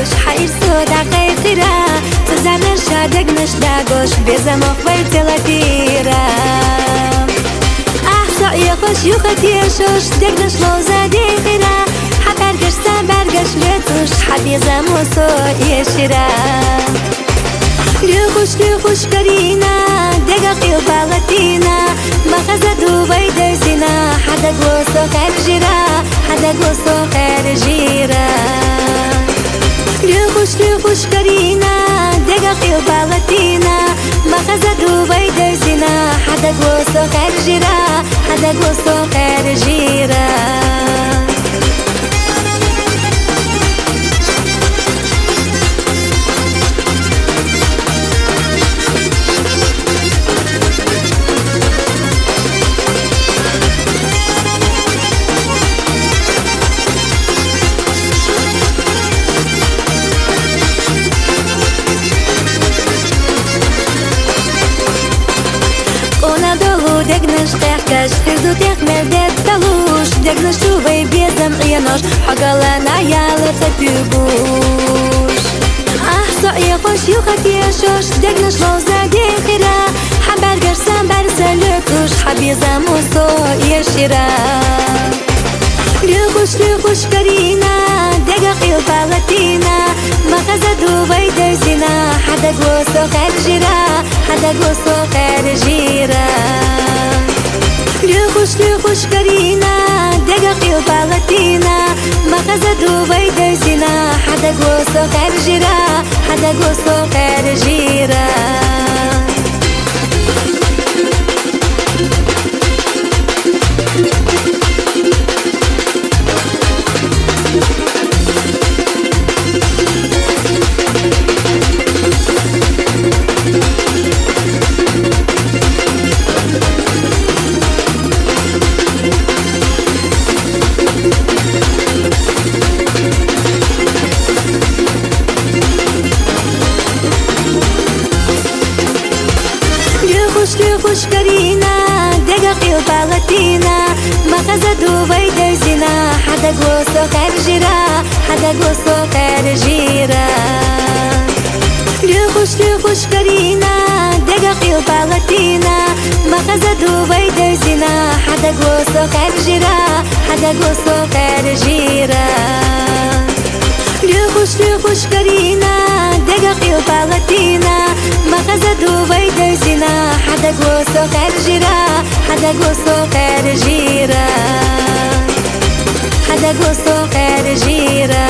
توش حير سودا قيقرا تزعنا شادق نشداقوش بيزا مخبي تلاتيرا أحسع يخش يختيشوش دقنش لوزا ديخرا حبرقش سبرقش لتوش حبيزا موسو يشرا ليخوش كرينا دقاقي وبالتينا مخزة دوبي ديسينا حدا قوسو خير جيرا حدا قوسو خير جيرا ليخوش كرينا دقاقي وبالتينا مخزة دوبي ديسينا حدا قوسو خير جيرا حدا قوسو خير جيرا دقنش تحكش تردو تحمل ديت تلوش دقنش توبي بيزم عينوش حقالنا يالا تتبوش أحصا يخوش يختيشوش دقنش لوزا ديخرا حبرقش سنبرزا لتوش حبيزا موسو يشرا ليخوش كرينا دقاقي وبالتينا مخزة دوبي ديسينا حدا قوسو خير جيرا حدا قوسو خير جيرا ليخوش كرينا دقاقي وبالتينا مخزة دوبي ديسينا حدا قوسو خير جيرا حدا قوسو خير جيرا ليخوش كرينا دقاقي وبالتينا مخزة دوبي ديسينا حدا قوسو خير جيرا حدا قوسو خير جيرا ليخوش كرينا دقاقي وبالتينا مخزة دوبي ديسينا حدا قوسو خير جيرا حدا قوسو خير جيرا ليخوش كرينا دقاقي وبالتينا مخزة دوبي ديسينا حدا قوسو خير جيرا حدا قوسو خير جيرا حدا قوسو خير جيرا